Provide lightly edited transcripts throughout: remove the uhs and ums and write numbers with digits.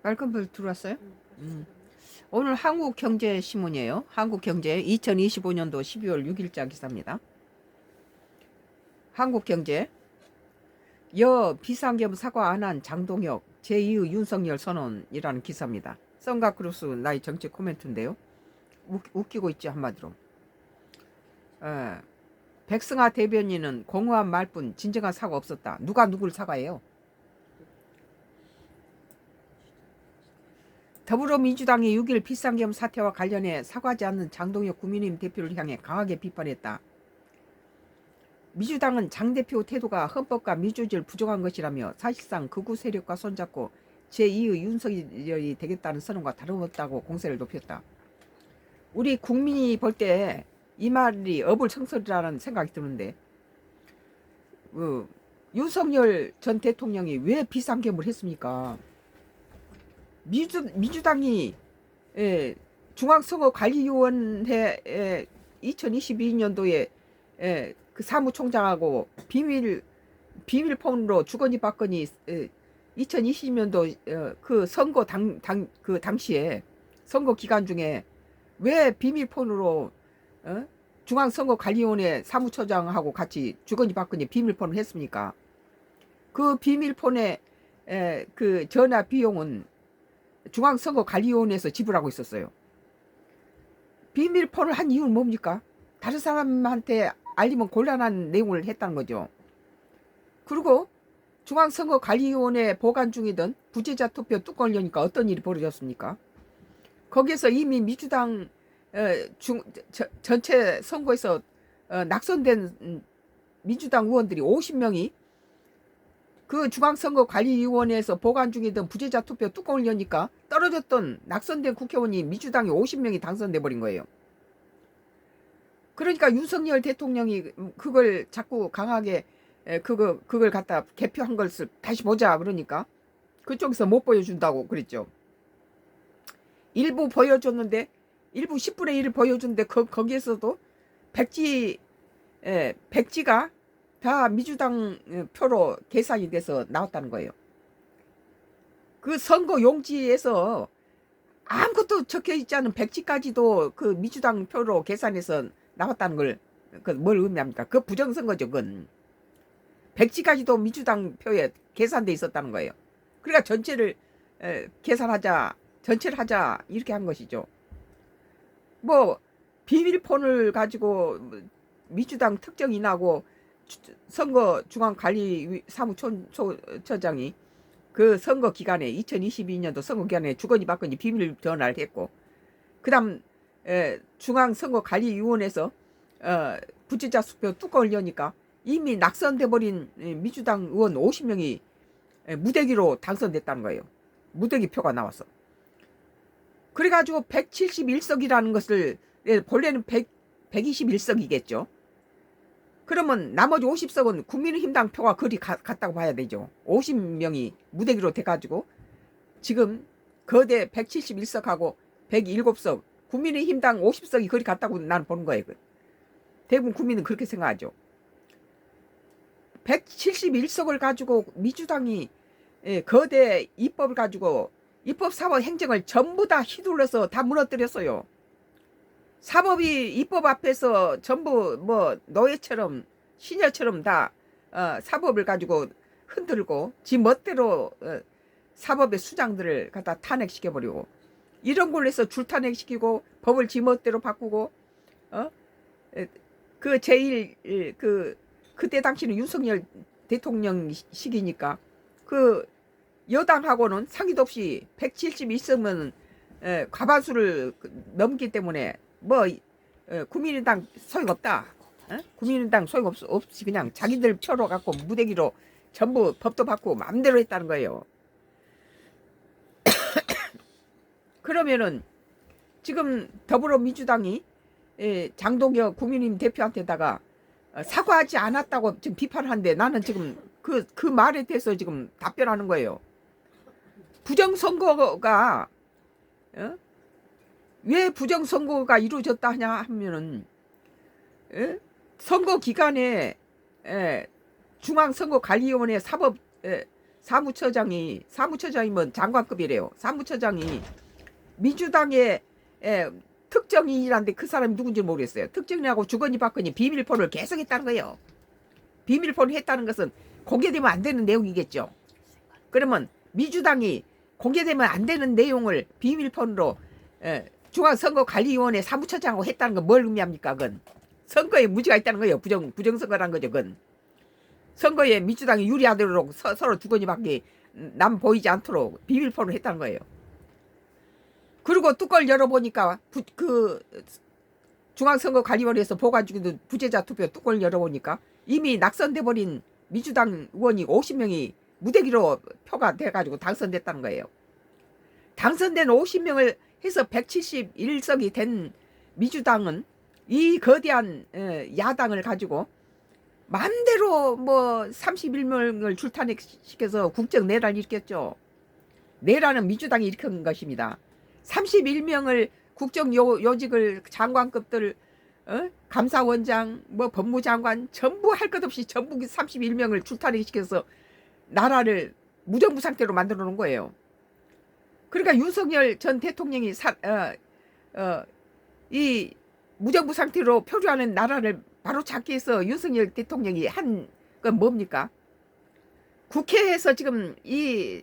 빨간불 들어왔어요? 오늘 한국경제신문이에요. 한국경제 2025년도 12월 6일자 기사입니다. 한국경제 비상계엄 사과 안 한 장동혁 제2의 윤석열 선언이라는 기사입니다. 썬가크루스 나의 정치 코멘트인데요. 웃기고 있지 한마디로. 백승아 대변인은 공허한 말뿐 진정한 사과 없었다. 누가 누굴 사과해요? 더불어민주당이 6일 비상계엄 사태와 관련해 사과하지 않는 장동혁 국민의힘 대표를 향해 강하게 비판했다. 민주당은 장 대표 태도가 헌법과 민주주의를 부정한 것이라며 사실상 극우 세력과 손잡고 제2의 윤석열이 되겠다는 선언과 다름없다고 공세를 높였다. 우리 국민이 볼 때 이 말이 어불성설이라는 생각이 드는데 윤석열 전 대통령이 왜 비상계엄을 했습니까? 민주당이 중앙선거관리위원회 2022년도에 그 사무총장하고 비밀폰으로 주거니 받거니 2020년도 그 선거 그 당시에 선거 기간 중에 왜 비밀폰으로 중앙선거관리위원회 사무처장하고 같이 주거니 받거니 비밀폰을 했습니까? 그 비밀폰의 그 전화 비용은 중앙선거관리위원회에서 지불하고 있었어요. 비밀폰을 한 이유는 뭡니까? 다른 사람한테 알리면 곤란한 내용을 했다는 거죠. 그리고 중앙선거관리위원회 보관 중이던 부재자 투표 뚜껑을 여니까 어떤 일이 벌어졌습니까? 거기에서 이미 민주당 전체 선거에서 낙선된 민주당 의원들이 50명이 그 중앙선거관리위원회에서 보관 중이던 부재자 투표 뚜껑을 여니까 떨어졌던 낙선된 국회의원이 민주당이 50명이 당선돼 버린 거예요. 그러니까 윤석열 대통령이 그걸 자꾸 강하게 그걸 갖다 개표한 것을 다시 보자 그러니까 그쪽에서 못 보여준다고 그랬죠. 일부 보여줬는데 일부 10분의 1을 보여줬는데 거기에서도 백지가 다 민주당 표로 계산이 돼서 나왔다는 거예요. 그 선거 용지에서 아무것도 적혀 있지 않은 백지까지도 그 민주당 표로 계산해서 나왔다는 걸 뭘 의미합니까? 그 부정선거죠. 그건 백지까지도 민주당 표에 계산돼 있었다는 거예요. 그러니까 전체를 전체를 하자 이렇게 한 것이죠. 뭐 비밀폰을 가지고 민주당 특정인하고 선거 중앙관리 사무처장이 그 선거 기간에 2022년도 선거 기간에 주거니 받거니 비밀 전화를 했고, 그다음 중앙선거관리위원회에서 부재자 수표 뚜껑을 여니까 이미 낙선돼 버린 민주당 의원 50명이 무대기로 당선됐다는 거예요. 무대기 표가 나왔어. 그래가지고 171석이라는 것을 본래는 121석이겠죠. 그러면 나머지 50석은 국민의힘당 표가 그리 같다고 봐야 되죠. 50명이 무대기로 돼가지고 지금 거대 171석하고 107석 국민의힘당 50석이 그리 같다고 나는 보는 거예요. 대부분 국민은 그렇게 생각하죠. 171석을 가지고 민주당이 거대 입법을 가지고 입법 사법 행정을 전부 다 휘둘러서 다 무너뜨렸어요. 사법이 입법 앞에서 전부 뭐 노예처럼 시녀처럼 다 사법을 가지고 흔들고 지 멋대로 사법의 수장들을 갖다 탄핵시켜버리고, 이런 걸로 해서 줄탄핵시키고 법을 지 멋대로 바꾸고 그 제일 그때 당시는 윤석열 대통령 시기니까 그 여당하고는 상의도 없이 171석은 과반수를 넘기 때문에 뭐 국민의당 소용없다. 국민의당 소용없이 그냥 자기들 표로 갖고 무대기로 전부 법도 바꾸고 마음대로 했다는 거예요. 그러면은 지금 더불어민주당이 장동혁 국민의힘 대표한테다가 사과하지 않았다고 지금 비판하는데, 나는 지금 그 말에 대해서 지금 답변하는 거예요. 부정선거가 왜 부정선거가 이루어졌다 하냐 하면은 선거 기간에 중앙선거관리위원회 사무처장이면 장관급이래요. 사무처장이 민주당의 특정인이란데 그 사람이 누군지 모르겠어요. 특정인하고 주거니 받거니 비밀폰을 계속 했다는 거예요. 비밀폰을 했다는 것은 공개되면 안 되는 내용이겠죠. 그러면 민주당이 공개되면 안 되는 내용을 비밀폰으로 중앙선거관리위원회 사무처장하고 했다는 건 뭘 의미합니까? 그건 선거에 무지가 있다는 거예요. 부정선거라는 거죠. 그건 선거에 민주당이 유리하도록 서로 주거니 받기 남 보이지 않도록 비밀폰을 했다는 거예요. 그리고 뚜껑을 열어보니까 그 중앙선거관리위원회에서 보관중인 부재자 투표 뚜껑을 열어보니까 이미 낙선돼 버린 민주당 의원이 50명이 무대기로 표가 돼가지고 당선됐다는 거예요. 당선된 50명을 해서 171석이 된 민주당은 이 거대한 야당을 가지고 마음대로 뭐 31명을 출탄핵시켜서 국정 내란을 일으켰죠. 내란은 민주당이 일으킨 것입니다. 31명을 국정 요직을 장관급들 감사원장 뭐 법무장관 전부 할 것 없이 전부 31명을 출탄핵시켜서 나라를 무정부 상태로 만들어 놓은 거예요. 그러니까 윤석열 전 대통령이 이 무정부 상태로 표류하는 나라를 바로 잡기 위해서 윤석열 대통령이 한 건 뭡니까? 국회에서 지금 이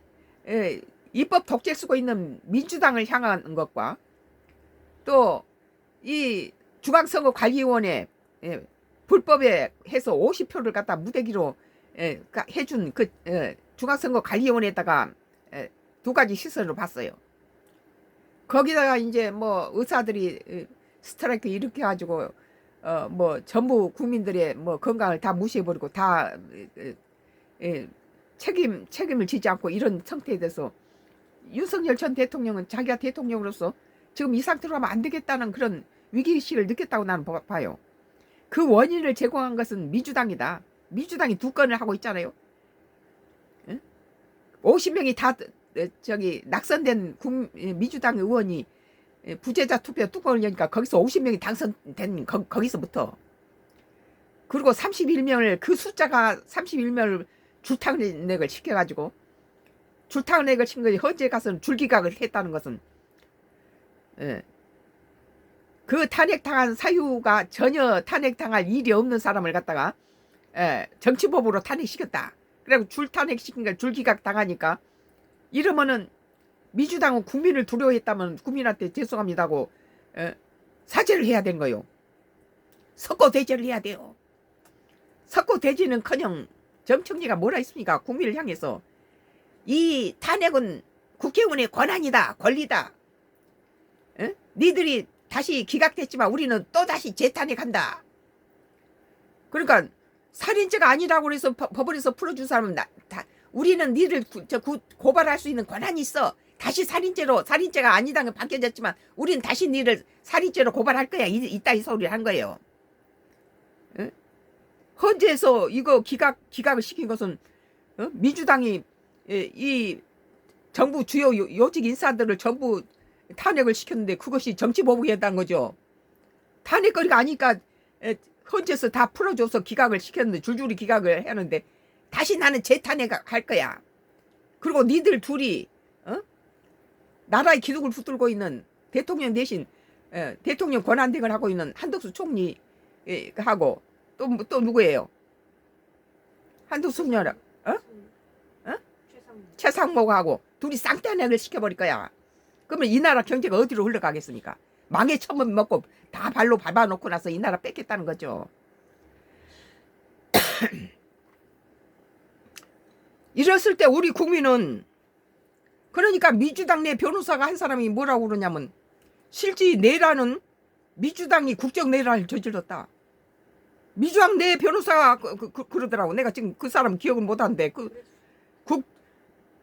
입법 독재 쓰고 있는 민주당을 향한 것과 또 이 중앙선거관리위원회 불법에 해서 50표를 갖다 무대기로 해준 그 중앙선거관리위원회에다가 두 가지 시선으로 봤어요. 거기다가 이제 뭐 의사들이 스트라이크 일으켜 가지고 뭐 전부 국민들의 뭐 건강을 다 무시해버리고 다 책임을 지지 않고 이런 상태에 대해서 윤석열 전 대통령은 자기가 대통령으로서 지금 이 상태로 하면 안 되겠다는 그런 위기의식을 느꼈다고 나는 봐요. 그 원인을 제공한 것은 민주당이다. 민주당이 두 건을 하고 있잖아요. 50명이 다 낙선된 민주당 의원이 부재자 투표 뚜껑을 여니까 거기서 50명이 당선된 거기서부터 그리고 31명을 그 숫자가 31명을 줄탄핵을 시켜가지고 줄탄핵을 시킨 것이 헌재 가서는 줄기각을 했다는 것은 그 탄핵당한 사유가 전혀 탄핵당할 일이 없는 사람을 갖다가 정치법으로 탄핵시켰다. 그리고 줄탄핵시킨 걸 줄기각 당하니까 이러면은 민주당은 국민을 두려워했다면 국민한테 죄송합니다고 사죄를 해야 되는 거요. 석고대죄를 해야 돼요. 석고대죄는커녕 정청래가 뭐라 했습니까? 국민을 향해서 이 탄핵은 국회의원의 권한이다, 권리다. 니들이 다시 기각됐지만 우리는 또다시 재탄핵한다. 그러니까 살인죄가 아니라고 해서 법원에서 풀어준 사람은 우리는 니를 고발할 수 있는 권한이 있어. 다시 살인죄가 아니다는 건 밝혀졌지만 우리는 다시 니를 살인죄로 고발할 거야. 이따 이 소리를 한 거예요. 헌재에서 이거 기각을 시킨 것은 민주당이 이 정부 주요 요직 인사들을 전부 탄핵을 시켰는데 그것이 정치보복이었다는 거죠. 탄핵거리가 아니까 헌재에서 다 풀어줘서 기각을 시켰는데 줄줄이 기각을 했는데 다시 나는 재탄핵할 거야. 그리고 니들 둘이 나라의 기둥을 붙들고 있는 대통령 대신 대통령 권한대행을 하고 있는 한덕수 총리하고 또 누구예요? 한덕수 총리랑 최상목하고 둘이 쌍탄핵을 시켜버릴 거야. 그러면 이 나라 경제가 어디로 흘러가겠습니까? 망에 처음 먹고 다 발로 밟아놓고 나서 이 나라 뺏겠다는 거죠. 이랬을 때 우리 국민은 그러니까 민주당 내 변호사가 한 사람이 뭐라고 그러냐면 실제 내란은 민주당이 국정 내란을 저질렀다. 민주당 내 변호사가 그러더라고. 내가 지금 그 사람 기억을 못하는데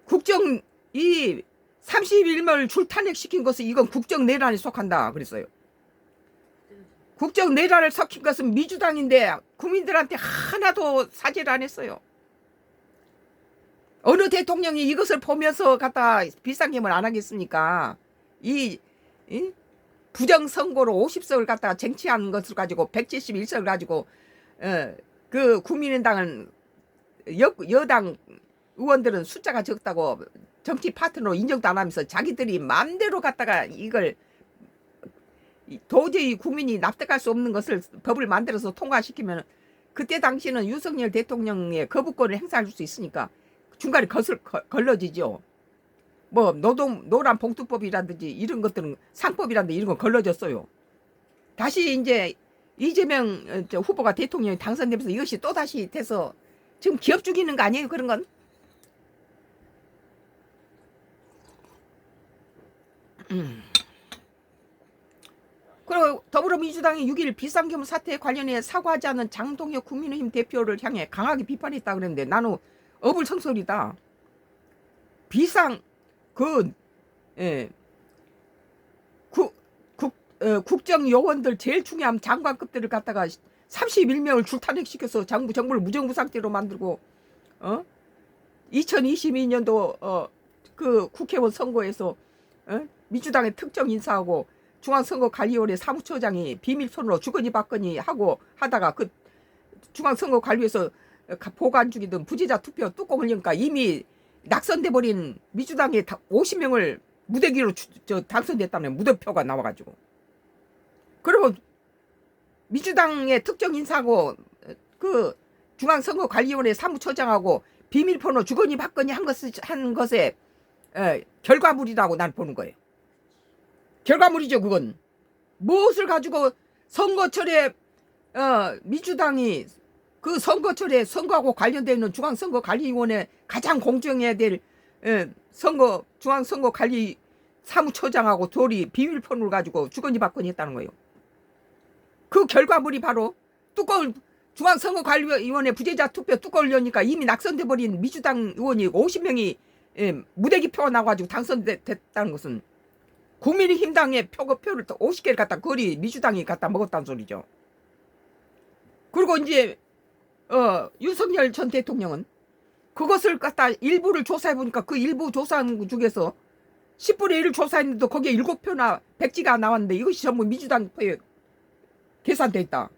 국정 이 31명을 줄탄핵시킨 것은 이건 국정 내란에 속한다 그랬어요. 국정 내란을 섞인 것은 민주당인데 국민들한테 하나도 사죄를 안 했어요. 어느 대통령이 이것을 보면서 갖다 비상겸을 안 하겠습니까? 이 부정선거로 50석을 갖다가 쟁취한 것을 가지고 171석을 가지고 그 국민의당은 여당 의원들은 숫자가 적다고 정치 파트너로 인정도 안 하면서 자기들이 마음대로 갖다가 이걸 도저히 국민이 납득할 수 없는 것을 법을 만들어서 통과시키면 그때 당시는 윤석열 대통령의 거부권을 행사할 수 있으니까 중간에 걸러지죠. 뭐 노란 봉투법이라든지 이런 것들은 상법이라든지 이런 건 걸러졌어요. 다시 이제 이재명 후보가 대통령이 당선되면서 이것이 또 다시 돼서 지금 기업 죽이는 거 아니에요? 그런 건. 그리고 더불어민주당이 6일 비상계엄 사태에 관련해 사과하지 않은 장동혁 국민의힘 대표를 향해 강하게 비판했다 그랬는데 나는 어불성설이다. 예, 국정요원들 제일 중요한 장관급들을 갖다가 31명을 줄탄핵시켜서 정부를 무정부 상태로 만들고 2022년도 그 국회의원 선거에서 민주당의 특정 인사하고 중앙선거관리위원회 사무처장이 비밀손으로 주거니 받거니 하고 하다가 그 중앙선거관리에서 보관 중이던 부재자 투표 뚜껑 열리니까 이미 낙선돼 버린 민주당의 50명을 무대기로 당선됐다는 무대표가 나와가지고. 그리고 민주당의 특정 인사하고 그 중앙선거관리위원회 사무처장하고 비밀번호 주거니 받거니 한 것에 결과물이라고 난 보는 거예요. 결과물이죠. 그건 무엇을 가지고 선거철에 민주당이 그 선거철에 선거하고 관련되어 있는 중앙선거관리위원회 가장 공정해야 될 중앙선거관리 사무처장하고 둘이 비밀폰을 가지고 주거니 받거니 했다는 거예요. 그 결과물이 바로 중앙선거관리위원회 부재자 투표 뚜껑을 여니까 이미 낙선돼 버린 민주당 의원이 50명이 무대기표가 나와가지고 당선됐다는 것은 국민의힘당의 표를 50개를 갖다 거리 민주당이 갖다 먹었다는 소리죠. 그리고 이제 윤석열 전 대통령은 그것을 갖다 일부를 조사해 보니까 그 일부 조사한 중에서 10분의 1을 조사했는데도 거기에 7표나 백지가 나왔는데 이것이 전부 민주당 표에 계산돼 있다.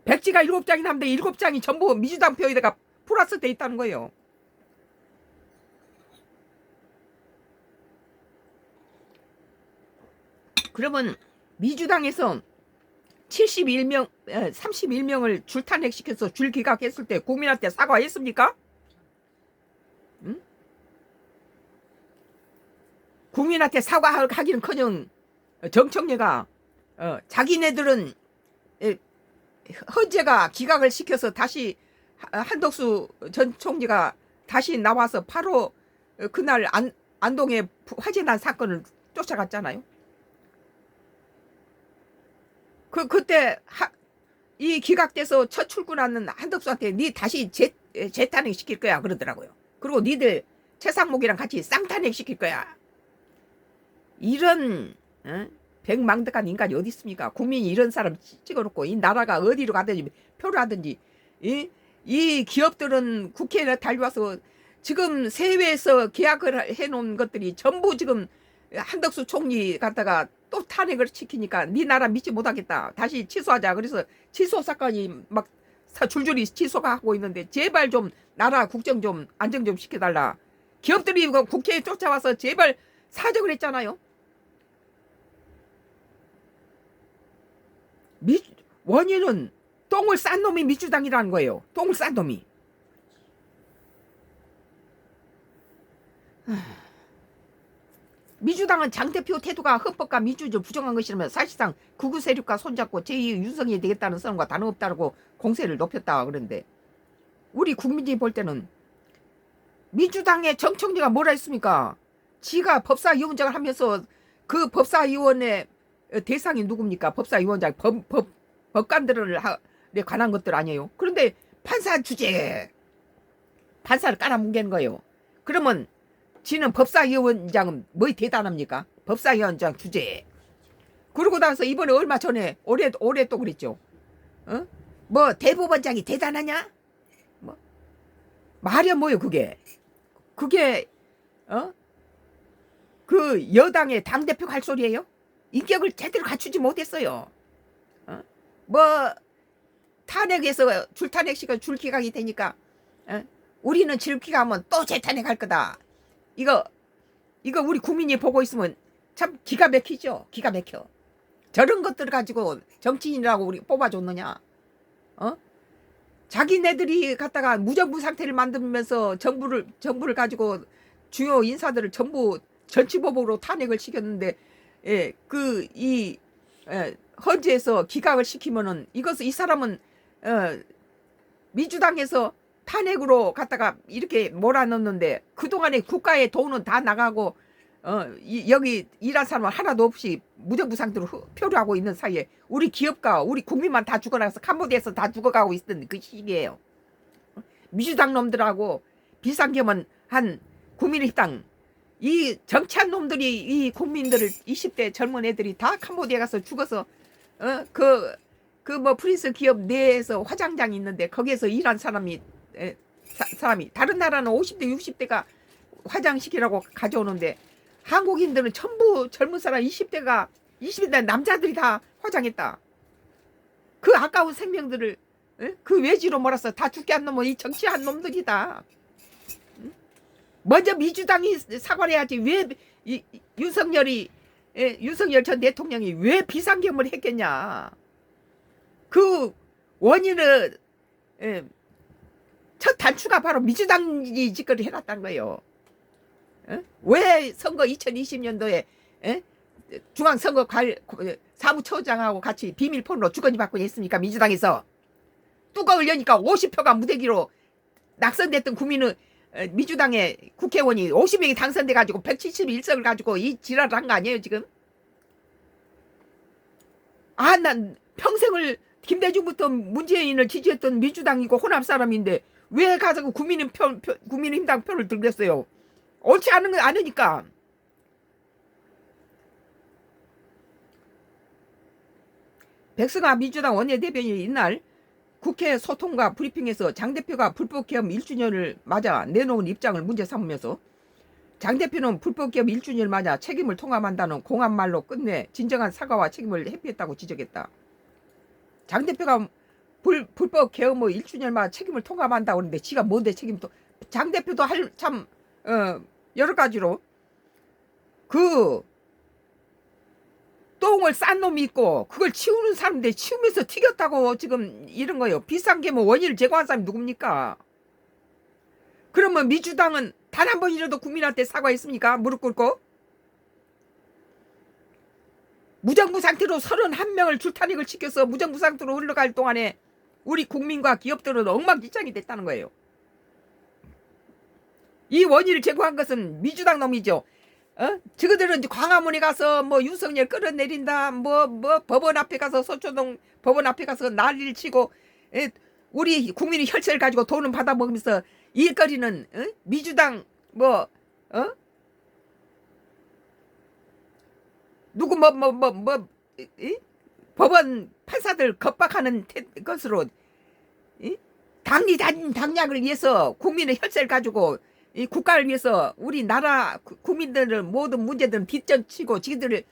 백지가 7장이 나는데 7장이 전부 민주당 표에다가 플러스 돼 있다는 거예요. 그러면 민주당에서 31명을 줄탄핵시켜서 줄기각했을 때 국민한테 사과했습니까? 응? 국민한테 사과하기는커녕 정청래가 자기네들은 헌재가 기각을 시켜서 다시 한덕수 전 총리가 다시 나와서 바로 그날 안동에 화재 난 사건을 쫓아갔잖아요. 그때 이 기각돼서 첫 출근하는 한덕수한테 니 다시 재탄핵 시킬 거야 그러더라고요. 그리고 니들 최상목이랑 같이 쌍탄핵 시킬 거야. 이런 백망덕한 인간이 어디 있습니까? 국민이 이런 사람 찍어놓고 이 나라가 어디로 가든지 표를 하든지 이 기업들은 국회에 달려와서 지금 세외에서 계약을 해놓은 것들이 전부 지금 한덕수 총리 갖다가 또 탄핵을 시키니까 네 나라 믿지 못하겠다. 다시 취소하자. 그래서 취소 사건이 막 줄줄이 취소가 하고 있는데 제발 좀 나라 국정 좀 안정 좀 시켜달라. 기업들이 국회에 쫓아와서 제발 사정을 했잖아요. 원인은 똥을 싼 놈이 민주당이라는 거예요. 똥을 싼 놈이. 민주당은 장 대표 태도가 헌법과 민주주의를 부정한 것이라면 사실상 극우 세력과 손잡고 제2의 윤석열이 되겠다는 선언과 다름없다고 공세를 높였다 그러는데 우리 국민들이 볼 때는 민주당의 정청래가 뭐라 했습니까? 지가 법사위원장을 하면서 그 법사위원회 대상이 누굽니까? 법사위원장 법관들에 관한 것들 아니에요. 그런데 판사 주제에 판사를 깔아뭉개는 거예요. 그러면 지는 법사위원장은 뭐 대단합니까? 법사위원장 주제에. 그러고 나서 이번에 얼마 전에 올해 또 그랬죠. 뭐 대법원장이 대단하냐? 뭐 말이야 뭐요 그게 그 여당의 당대표가 할 소리예요? 인격을 제대로 갖추지 못했어요. 뭐 탄핵에서 줄탄핵시가 줄기각이 되니까 우리는 지름길 가면 또 재탄핵할 거다. 이거 우리 국민이 보고 있으면 참 기가 막히죠. 기가 막혀. 저런 것들 가지고 정치인이라고 우리 뽑아줬느냐? 자기네들이 갖다가 무정부 상태를 만들면서 정부를 가지고 주요 인사들을 전부 정치보복으로 탄핵을 시켰는데, 헌재에서 기각을 시키면은 이 사람은 민주당에서 탄핵으로 갖다가 이렇게 몰아넣는데 그동안에 국가의 돈은 다 나가고 여기 일한 사람은 하나도 없이 무정부 상태로 표류하고 있는 사이에 우리 기업가 우리 국민만 다 죽어나가서 캄보디아에서 다 죽어가고 있던 그 시기예요. 민주당 놈들하고 비상겸은 한 국민의당 이 정치한 놈들이 이 국민들을 20대 젊은 애들이 다 캄보디아 가서 죽어서 뭐 프린스 기업 내에서 화장장이 있는데 거기에서 일한 사람이 다른 나라는 50대 60대가 화장시키라고 가져오는데 한국인들은 전부 젊은 사람 20대 남자들이 다 화장했다. 그 아까운 생명들을 그 외지로 몰아서 다 죽게 한 놈은 이 정치한 놈들이다. 먼저 민주당이 사과를 해야지. 왜 윤석열 전 대통령이 왜 비상겸을 했겠냐. 그 원인은 첫 단추가 바로 민주당이 짓거리 해놨다는 거예요. 왜 선거 2020년도에 중앙선거 사무처장하고 같이 비밀폰으로 주거니 받고 했습니까? 민주당에서 뚜껑을 여니까 50표가 무대기로 낙선됐던 국민은 민주당의 국회의원이 50명이 당선돼가지고 171석을 가지고 이 지랄을 한 거 아니에요 지금? 난 평생을 김대중부터 문재인을 지지했던 민주당이고 호남 사람인데 왜 가서 국민의힘당 표를 들겠어요? 옳지 않은 건 아니니까. 백승아 민주당 원내대변인이 이날 국회 소통과 브리핑에서 장 대표가 불법 개업 1주년을 맞아 내놓은 입장을 문제 삼으면서 장 대표는 불법 개업 1주년을 맞아 책임을 통감한다는 공안말로 끝내 진정한 사과와 책임을 회피했다고 지적했다. 장 대표가 불법 개업 1주년을 맞아 책임을 통감한다고 그러는데 지가 뭔데 책임도. 장 대표도 여러 가지로 똥을 싼 놈이 있고 그걸 치우는 사람인데 치우면서 튀겼다고 지금 이런 거예요. 비상계모 원인을 제공한 사람이 누굽니까? 그러면 민주당은 단 한 번이라도 국민한테 사과했습니까? 무릎 꿇고? 무정부 상태로 31명을 줄탄핵을 시켜서 무정부 상태로 흘러갈 동안에 우리 국민과 기업들은 엉망진창이 됐다는 거예요. 이 원인을 제공한 것은 민주당 놈이죠. 저거들은 광화문에 가서 뭐 윤석열 끌어내린다, 뭐 법원 앞에 가서 서초동 법원 앞에 가서 난리를 치고, 우리 국민이 혈세를 가지고 돈을 받아 먹으면서 일거리는 민주당 누구 법원 판사들 겁박하는 것으로 당략을 위해서 국민의 혈세를 가지고 이 국가를 위해서 우리 나라 국민들을 모든 문제들은 뒷전치고 지들을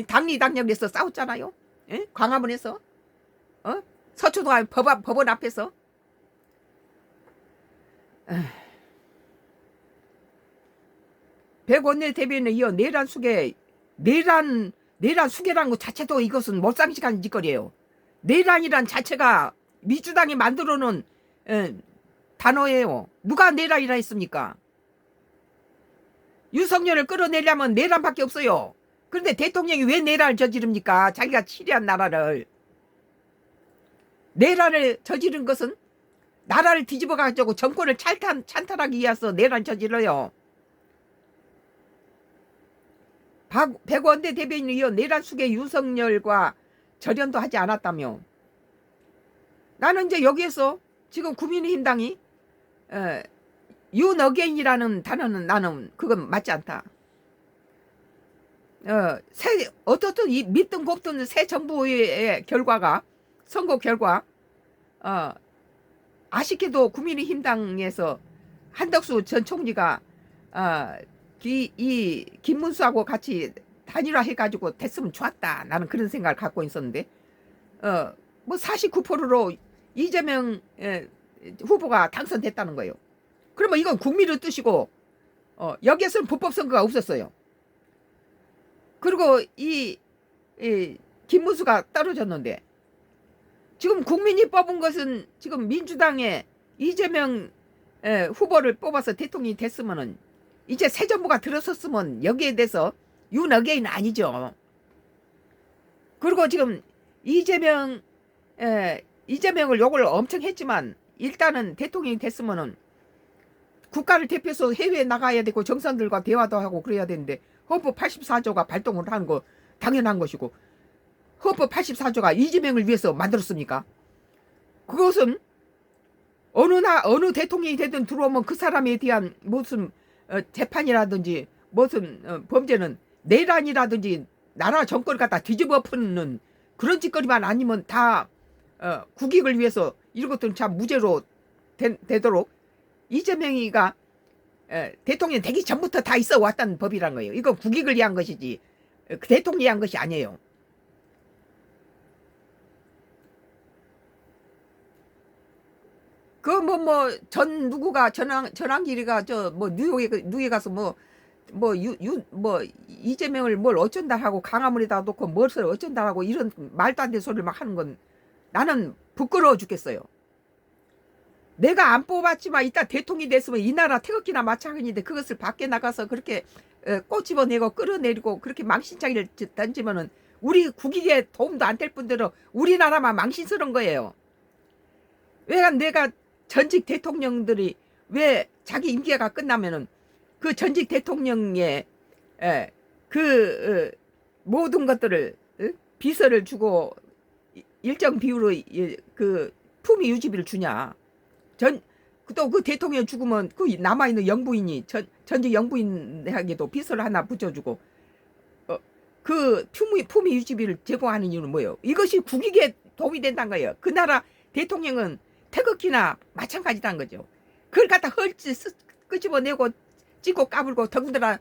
당리당략해서 싸웠잖아요. 광화문에서 서초동 법원 앞에서. 백 원내대변인에 이어 내란 수계라는 것 자체도 이것은 몰상식한 짓거리예요. 내란이란 자체가 민주당이 만들어 놓은 단어예요. 누가 내란이라 했습니까? 윤석열을 끌어내려면 내란밖에 없어요. 그런데 대통령이 왜 내란을 저지릅니까? 자기가 치리한 나라를. 내란을 저지른 것은 나라를 뒤집어가지고 정권을 찬탈하기 위해서 내란 저질러요. 백원대 대변인이 이어 내란 수계 윤석열과 절연도 하지 않았다며. 나는 이제 여기에서 지금 국민의힘당이 윤어게인이라는 단어는 나는 그건 맞지 않다. 어떻든 이 믿든 곱든 새 정부의 결과가 선거 결과 아쉽게도 국민의힘당에서 한덕수 전 총리가 이 김문수하고 같이 단일화 해가지고 됐으면 좋았다. 나는 그런 생각을 갖고 있었는데 뭐 49%로 이재명 후보가 당선됐다는 거예요. 그러면 이건 국민의 뜻이고 여기에서는 불법 선거가 없었어요. 그리고 이 김문수가 떨어졌는데 지금 국민이 뽑은 것은 지금 민주당의 이재명 후보를 뽑아서 대통령이 됐으면은 이제 새 정부가 들어섰으면 여기에 대해서 윤어게인 아니죠. 그리고 지금 이재명을 욕을 엄청 했지만 일단은 대통령이 됐으면은 국가를 대표해서 해외에 나가야 되고 정상들과 대화도 하고 그래야 되는데 헌법 84조가 발동을 하는 거 당연한 것이고 헌법 84조가 이재명을 위해서 만들었습니까? 그것은 어느 대통령이 되든 들어오면 그 사람에 대한 무슨 재판이라든지 무슨 범죄는 내란이라든지 나라 정권을 갖다 뒤집어 엎는 그런 짓거리만 아니면 다 국익을 위해서 이런 것들은 참 무죄로 되도록 이재명이가 대통령 되기 전부터 다 있어 왔다는 법이란 거예요. 이건 국익을 위한 것이지 대통령이 한 것이 아니에요. 그 전 누구가 전환길이가 저 뭐 뉴욕에 가서 이재명을 뭘 어쩐다 하고 강화문에다 놓고 뭘 어쩐다 하고 이런 말도 안 되는 소리를 막 하는 건 나는 부끄러워 죽겠어요. 내가 안 뽑았지만 이따 대통령이 됐으면 이 나라 태극기나 마찬가지인데 그것을 밖에 나가서 그렇게 꽃 집어내고 끌어내리고 그렇게 망신창이를 던지면은 우리 국익에 도움도 안 될 뿐더러 우리나라만 망신스러운 거예요. 왜 내가 전직 대통령들이 왜 자기 임기가 끝나면은 그 전직 대통령의 그 모든 것들을 비서를 주고 일정 비율로 그 품위 유지비를 주냐. 또 그 대통령 죽으면 그 남아있는 영부인이 전직 영부인에게도 비서를 하나 붙여주고 그 품위 유지비를 제공하는 이유는 뭐예요? 이것이 국익에 도움이 된다는 거예요. 그 나라 대통령은 태극기나 마찬가지다는 거죠. 그걸 갖다 헐지 끄집어내고 찍고 까불고 더군다나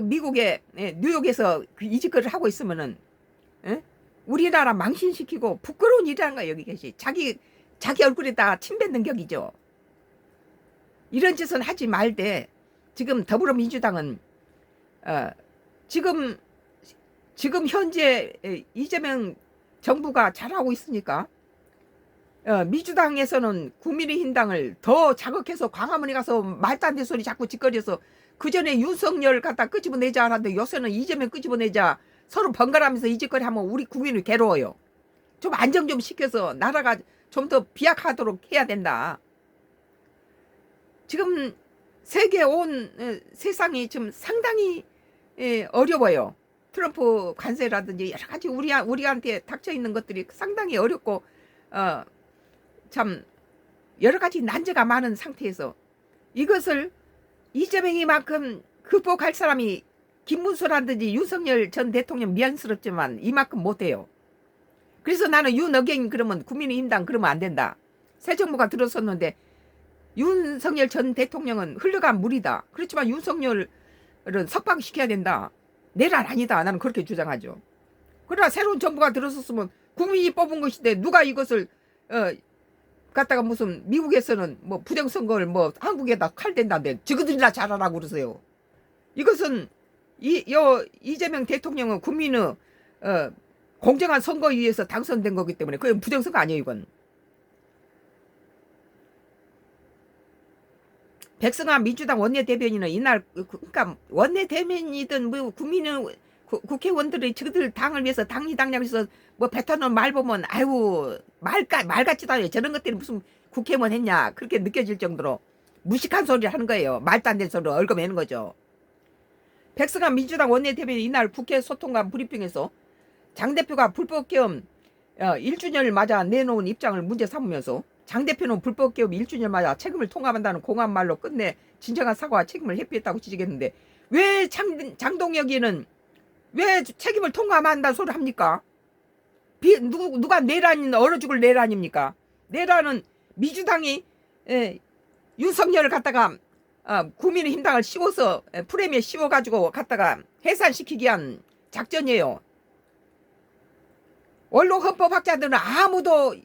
미국의 뉴욕에서 그 이직거리를 하고 있으면은 우리나라 망신시키고 부끄러운 일이라는 거예요. 여기 계시 자기 얼굴에다 침 뱉는 격이죠. 이런 짓은 하지 말되 지금 더불어민주당은 지금 현재 이재명 정부가 잘하고 있으니까 민주당에서는 국민의힘당을 더 자극해서 광화문에 가서 말도 안 되는 소리 자꾸 짓거려서 그전에 윤석열 갖다 끄집어내자 하는데 요새는 이재명 끄집어내자 서로 번갈아가면서 이 짓거리 하면 우리 국민이 괴로워요. 좀 안정 좀 시켜서 나라가 좀 더 비약하도록 해야 된다. 지금 세계 온 세상이 지금 상당히 어려워요. 트럼프 관세라든지 여러 가지 우리한테 닥쳐 있는 것들이 상당히 어렵고 참 여러 가지 난제가 많은 상태에서 이것을 이재명이만큼 극복할 사람이 김문수라든지 윤석열 전 대통령 미안스럽지만 이만큼 못해요. 그래서 나는 윤어게인 그러면 국민의힘당 그러면 안 된다. 새 정부가 들어섰는데 윤석열 전 대통령은 흘러간 물이다. 그렇지만 윤석열은 석방시켜야 된다. 내란 아니다. 나는 그렇게 주장하죠. 그러나 새로운 정부가 들어섰으면 국민이 뽑은 것인데 누가 이것을 갖다가 무슨 미국에서는 뭐 부정선거를 뭐 한국에다 칼 댄다는데 지그들이나 잘하라고 그러세요. 이것은 이재명 대통령은 국민의 공정한 선거에 의해서 당선된 거기 때문에 그건 부정선거 아니에요. 이건 백승환 민주당 원내대변인은 이날 그러니까 원내대변이든 뭐 국민의 국회의원들이 저들 당을 위해서 당리당략해서 뭐 뱉어놓은 말 보면 아유 말 같지도 않아요. 저런 것들이 무슨 국회의원 했냐 그렇게 느껴질 정도로 무식한 소리를 하는 거예요. 말도 안 되는 소리로 얽어매는 거죠. 백승환 민주당 원내대변인이 이날 국회 소통관 브리핑에서 장 대표가 불법 계엄 1주년을 맞아 내놓은 입장을 문제 삼으면서 장 대표는 불법 계엄 1주년 맞아 책임을 통감한다는 공한 말로 끝내 진정한 사과와 책임을 회피했다고 지적했는데 왜 장동혁이는 왜 책임을 통감한다는 소리를 합니까? 누가 내란인 얼어 죽을 내란입니까? 내란은 민주당이 윤석열을 갖다가 국민의힘당을 씌워서 프레임에 씌워가지고 갖다가 해산시키기 위한 작전이에요. 원로 헌법학자들은 아무도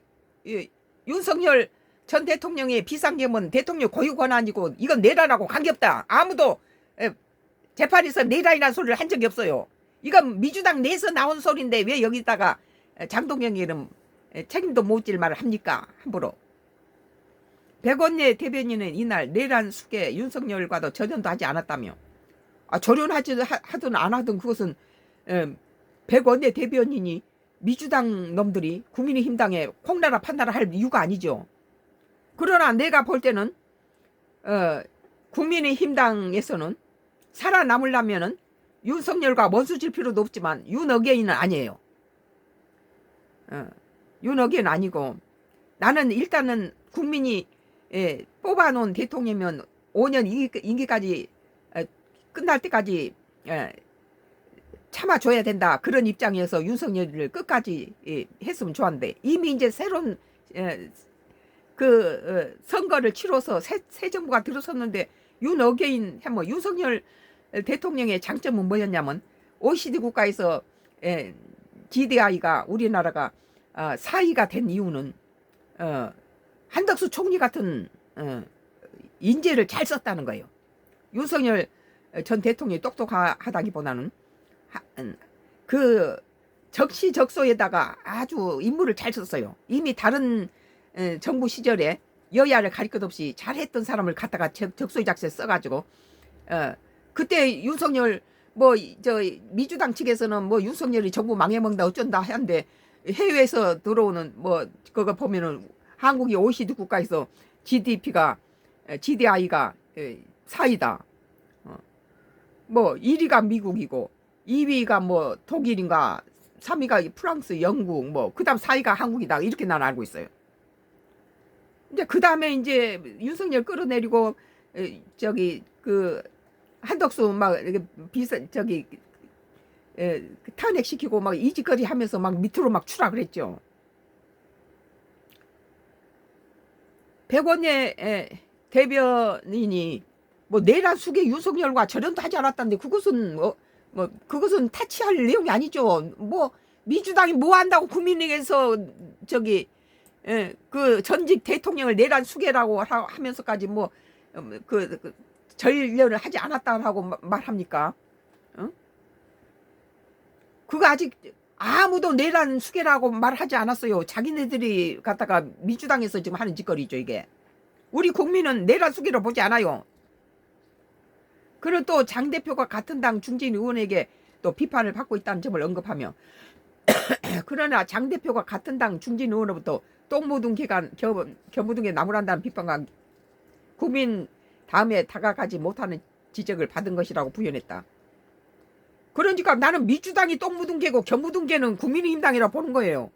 윤석열 전 대통령의 비상계엄은 대통령 고유 권한이고 이건 내란하고 관계없다. 아무도 재판에서 내란이라는 소리를 한 적이 없어요. 이건 민주당 내에서 나온 소리인데 왜 여기다가 장동영 이름 책임도 못 질 말을 합니까? 함부로. 백원내 대변인은 이날 내란 수계 윤석열과도 절연도 하지 않았다며. 하든 안 하든 그것은 백원내 대변인이 민주당 놈들이 국민의힘당에 콩나라 판나라 할 이유가 아니죠. 그러나 내가 볼 때는 국민의힘당에서는 살아남으려면은 윤석열과 원수질 필요도 없지만 윤어게인은 아니에요. 윤어게인 아니고 나는 일단은 국민이 뽑아놓은 대통령이면 5년 임기까지 끝날 때까지 참아줘야 된다. 그런 입장에서 윤석열을 끝까지 했으면 좋았는데 이미 이제 새로운 선거를 치러서 새 정부가 들어섰는데 윤어게인 뭐 윤석열 대통령의 장점은 뭐였냐면 OECD 국가에서 GDI가 우리나라가 4위가 된 이유는 한덕수 총리 같은 인재를 잘 썼다는 거예요. 윤석열 전 대통령이 똑똑하다기보다는 그 적시적소에다가 아주 인물을 잘 썼어요. 이미 다른 정부 시절에 여야를 가릴 것 없이 잘했던 사람을 갖다가 적소작세 써가지고 그때 윤석열 민주당 측에서는 윤석열이 정부 망해먹는다 어쩐다 하는데 해외에서 들어오는 그거 보면은 한국이 OECD 국가에서 GDI가 4위다. 1위가 미국이고 2위가 독일인가 3위가 프랑스, 영국 그다음 4위가 한국이다. 이렇게 난 알고 있어요. 이제 그다음에 이제 윤석열 끌어내리고 한덕수 탄핵시키고 이직거리 하면서 밑으로 추락을 했죠. 백원의 대변인이 내란 수계 윤석열과 절연도 하지 않았다는데 그것은 타치할 내용이 아니죠. 민주당이 뭐 한다고 국민에게서 그 전직 대통령을 내란 수계라고 하면서까지 절연을 하지 않았다고 말합니까? 그거 아직 아무도 내란 수계라고 말하지 않았어요. 자기네들이 갖다가 민주당에서 지금 하는 짓거리죠, 이게. 우리 국민은 내란 수계로 보지 않아요. 그리고 또 장 대표가 같은 당 중진 의원에게 또 비판을 받고 있다는 점을 언급하며 그러나 장 대표가 같은 당 중진 의원으로부터 똥 묻은 개가 겨 묻은 게 나무란다는 비판과 국민 다음에 다가가지 못하는 지적을 받은 것이라고 부연했다. 그러니까 나는 민주당이 똥 묻은 개고 겨 묻은 개는 국민의힘당이라고 보는 거예요.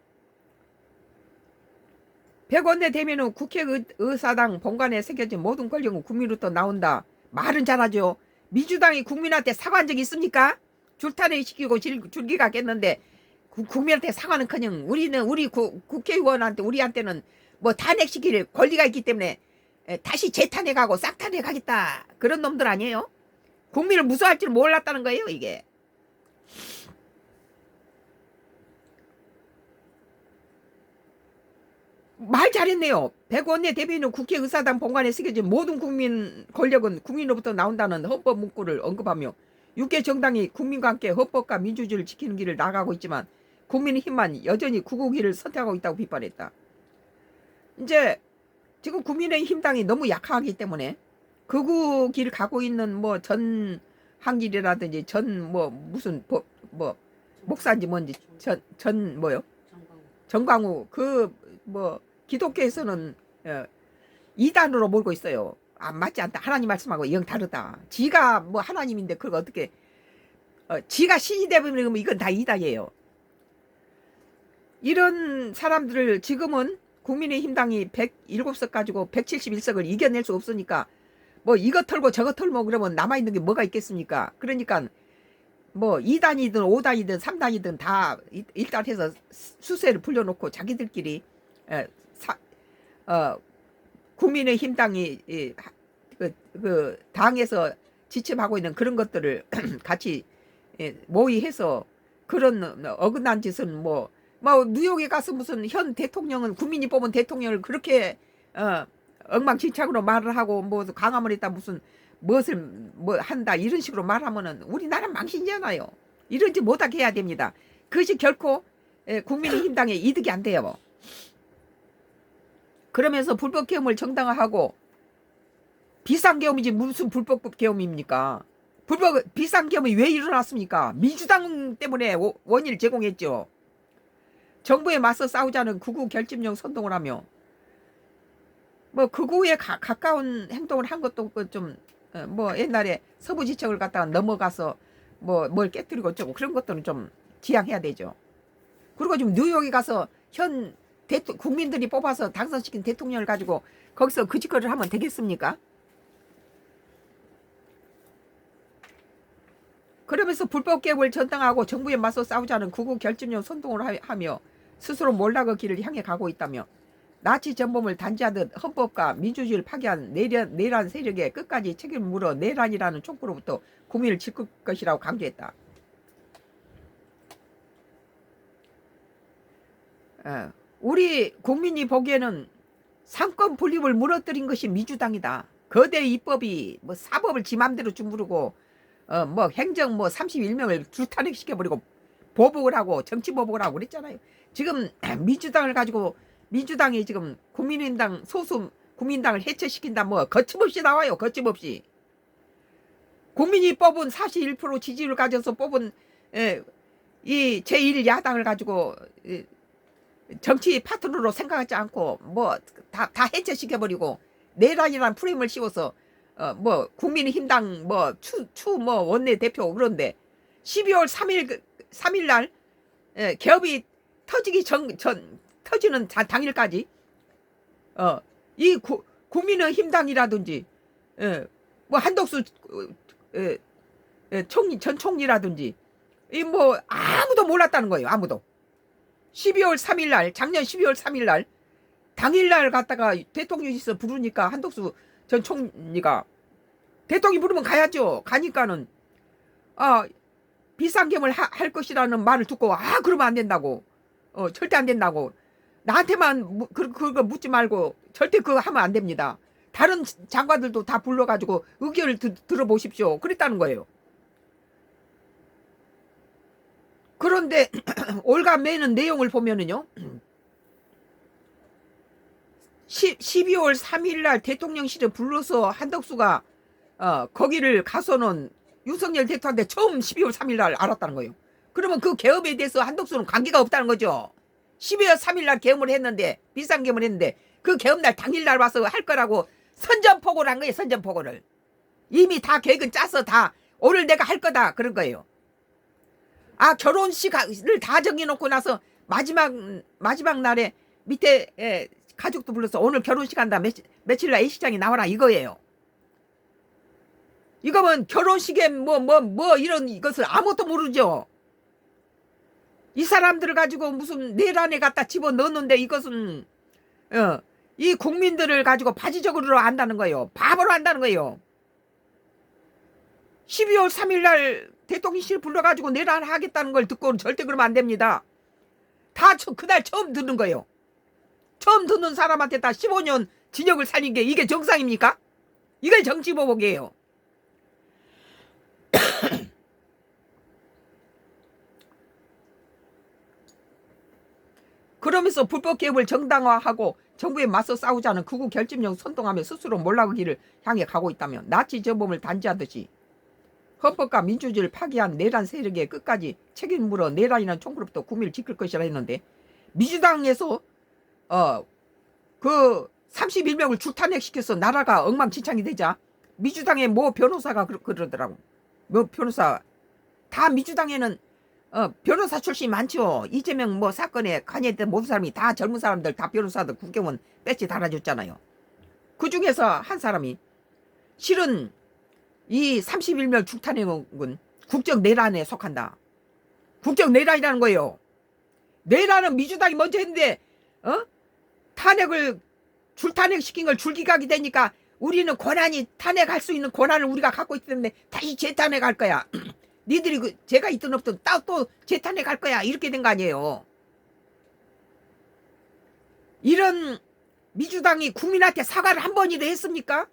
백원내 대변은 국회의사당 본관에 새겨진 모든 권력은 국민으로부터 나온다. 말은 잘하죠. 민주당이 국민한테 사과한 적이 있습니까? 줄탄핵시키고 줄기가 깼는데 국민한테 사과는커녕 우리 국회의원한테 우리한테는 탄핵시킬 권리가 있기 때문에 다시 재탄핵하고 싹탄핵하겠다. 그런 놈들 아니에요? 국민을 무서워할 줄 몰랐다는 거예요, 이게. 말 잘했네요. 백원내 대변인은 국회의사당 본관에 새겨진 모든 국민 권력은 국민으로부터 나온다는 헌법 문구를 언급하며 6개 정당이 국민과 함께 헌법과 민주주의를 지키는 길을 나가고 있지만 국민의힘만 여전히 구구기를 선택하고 있다고 비판했다. 이제 지금 국민의힘당이 너무 약하기 때문에 극우길 가고 있는 전한길이라든지 무슨 목사인지 뭔지 정광우 기독교에서는 이단으로 몰고 있어요. 안 맞지 않다. 하나님 말씀하고 영 다르다. 지가 하나님인데 그걸 어떻게 지가 신이 되면 이건 다 이단이에요. 이런 사람들을 지금은 국민의힘당이 107석 가지고 171석을 이겨낼 수 없으니까 이거 털고 저거 털고 그러면 남아있는 게 뭐가 있겠습니까? 그러니까 2단이든 5단이든 3단이든 다 일단 해서 수세를 불려놓고 자기들끼리 국민의힘당이 그 당에서 지침하고 있는 그런 것들을 같이 모의해서 그런 어긋난 짓은 뉴욕에 가서 무슨 현 대통령은 국민이 뽑은 대통령을 그렇게 엉망진창으로 말을 하고 뭐 강화문 있다 무슨 무엇을 뭐 한다 이런 식으로 말하면은 우리나라 망신이잖아요. 이런지 못하게 해야 됩니다. 그것이 결코 국민의힘당의 이득이 안 돼요. 그러면서 불법 계엄을 정당화하고 비상계엄이지 무슨 불법 계엄입니까? 비상계엄이 왜 일어났습니까? 민주당 때문에 원인을 제공했죠. 정부에 맞서 싸우자는 극우 결집령 선동을 하며 뭐 극우에 가까운 행동을 한 것도 좀 뭐 옛날에 서부지청을 갖다가 넘어가서 뭐 뭘 깨뜨리고 어쩌고 그런 것들은 좀 지양해야 되죠. 그리고 지금 뉴욕에 가서 현 국민들이 뽑아서 당선시킨 대통령을 가지고 거기서 그 짓거리를 하면 되겠습니까? 그러면서 불법 개혁을 전당하고 정부에 맞서 싸우자는 극우 결집령 선동을 하며 스스로 몰락의 길을 향해 가고 있다며 나치 전범을 단죄하듯 헌법과 민주주의를 파괴한 내란 세력에 끝까지 책임을 물어 내란이라는 촉구로부터 국민을 지킬 것이라고 강조했다. 우리 국민이 보기에는 상권 분립을 무너뜨린 것이 민주당이다. 거대 입법이 뭐 사법을 지 맘대로 주무르고 뭐 행정 뭐 31명을 줄탄핵시켜버리고 보복을 하고 정치 보복을 하고 그랬잖아요. 지금 민주당을 가지고 민주당이 지금 국민의당 소수 국민당을 해체시킨다 뭐 거침없이 나와요. 거침없이. 국민이 뽑은 41% 지지를 가져서 뽑은 이 제1야당을 가지고 정치 파트너로 생각하지 않고 뭐 다 해체시켜버리고 내란이라는 프레임을 씌워서 뭐 국민의힘당 뭐 추 뭐 원내대표 그런데 12월 3일 날 개업이 터지기 터지는 당일까지 이 국민의힘당이라든지 뭐 한덕수 전 총리라든지 이 뭐 아무도 몰랐다는 거예요. 아무도. 12월 3일 날 작년 12월 3일 날 당일날 갔다가 대통령실에서 부르니까 한덕수 전 총리가 대통령이 부르면 가야죠. 가니까는 비상계엄을 할 것이라는 말을 듣고 그러면 안 된다고. 절대 안 된다고. 나한테만 그거 묻지 말고 절대 그거 하면 안 됩니다. 다른 장관들도 다 불러가지고 의견을 들어보십시오. 그랬다는 거예요. 그런데 올가매는 내용을 보면은요. 12월 3일 날 대통령실에 불러서 한덕수가 거기를 가서는 윤석열 대통령한테 처음 12월 3일 날 알았다는 거예요. 그러면 그 개업에 대해서 한덕수는 관계가 없다는 거죠. 12월 3일 날 개업을 했는데 비상개업을 했는데 그 개업 날 당일 날 와서 할 거라고 선전포고를 한 거예요. 선전포고를. 이미 다 계획은 짜서 다 오늘 내가 할 거다 그런 거예요. 결혼식을 다 정해놓고 나서 마지막 날에 밑에 가족도 불러서 오늘 결혼식 한다. 며칠 날 A시장에 나와라 이거예요. 이거면 결혼식에 뭐 이런 것을 아무것도 모르죠. 이 사람들을 가지고 무슨 내란에 갖다 집어넣었는데 이것은 이 국민들을 가지고 바지적으로 안다는 거예요. 바보로 안다는 거예요. 12월 3일 날 대통령실 불러가지고 내란하겠다는 걸 듣고는 절대 그러면 안 됩니다. 다 그날 처음 듣는 거예요. 처음 듣는 사람한테 다 15년 징역을 살린 게 이게 정상입니까? 이걸 정치보복이에요. 그러면서 불법 개업을 정당화하고 정부에 맞서 싸우자는 극우 결집령 선동하며 스스로 몰락의 길을 향해 가고 있다면 나치 전범을 단죄하듯이 헌법과 민주주의를 파괴한 내란 세력에 끝까지 책임을 물어 내란이라는 총구로부터 국민을 지킬 것이라 했는데 민주당에서 그 31명을 줄탄핵시켜서 나라가 엉망진창이 되자 민주당의 모 변호사가 그러더라고. 뭐 변호사 다 민주당에는 변호사 출신이 많죠. 이재명 뭐 사건에 관여했던 모든 사람이 다 젊은 사람들 다 변호사들 국회의원 배지 달아줬잖아요. 그 중에서 한 사람이 실은 이 31명 줄탄핵은 국정내란에 속한다. 국정내란이라는 거예요. 내란은 민주당이 먼저 했는데 탄핵을 줄탄핵시킨 걸 줄기각이 되니까 우리는 권한이 탄핵할 수 있는 권한을 우리가 갖고 있기 때문에 다시 재탄핵할 거야. 니들이 제가 있든 없든 또 재탄핵할 거야. 이렇게 된 거 아니에요. 이런 민주당이 국민한테 사과를 한 번이라도 했습니까?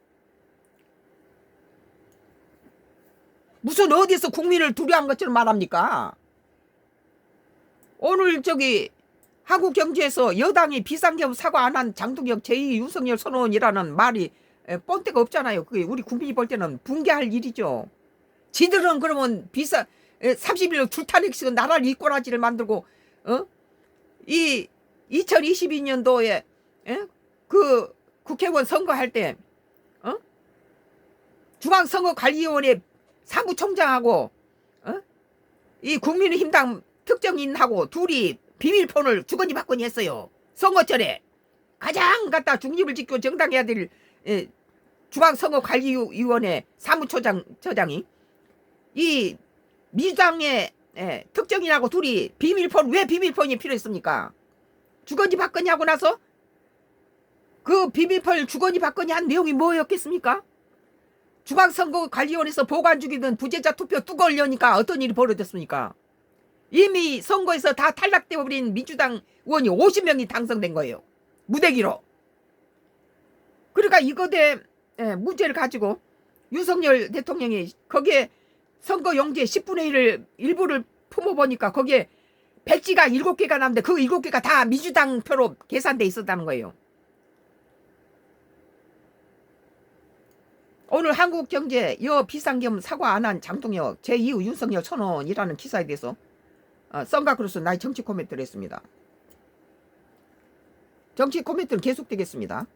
무슨 어디서 국민을 두려워한 것처럼 말합니까? 오늘 저기 한국경제에서 여당이 비상경 사과 안 한 장동혁 제2 윤석열 선언이라는 말이 뻔데가 없잖아요. 그게 우리 국민이 볼 때는 붕괴할 일이죠. 지들은 그러면 30일로 줄타릭식은 나라를 이꼬라지를 만들고 이 2022년도에 그 국회의원 선거할 때 중앙선거관리위원회 사무총장하고 이 국민의힘당 특정인하고 둘이 비밀폰을 주거니 받거니 했어요. 선거철에 가장 갖다 중립을 지키고 정당해야 될 중앙선거관리위원회 사무처장이 이 민주당의 특정인하고 둘이 비밀폰, 왜 비밀폰이 필요했습니까? 주거니 받거니 하고 나서 그 비밀폰을 주거니 받거니 한 내용이 뭐였겠습니까? 중앙선거관리위원회에서 보관 중이던 부재자 투표 뚝 걸려니까 어떤 일이 벌어졌습니까? 이미 선거에서 다 탈락되어버린 민주당 의원이 50명이 당선된 거예요. 무대기로. 그러니까 이거대 문제를 가지고 윤석열 대통령이 거기에 선거용지의 10분의 1을 일부를 품어보니까 거기에 백지가 7개가 남는데 그 7개가 다 민주당 표로 계산돼 있었다는 거예요. 오늘 한국경제 여 비상겸 사과 안 한 장동혁 제2의 윤석열 선언이라는 기사에 대해서 썬가크루스 나의 정치 코멘트를 했습니다. 정치 코멘트는 계속되겠습니다.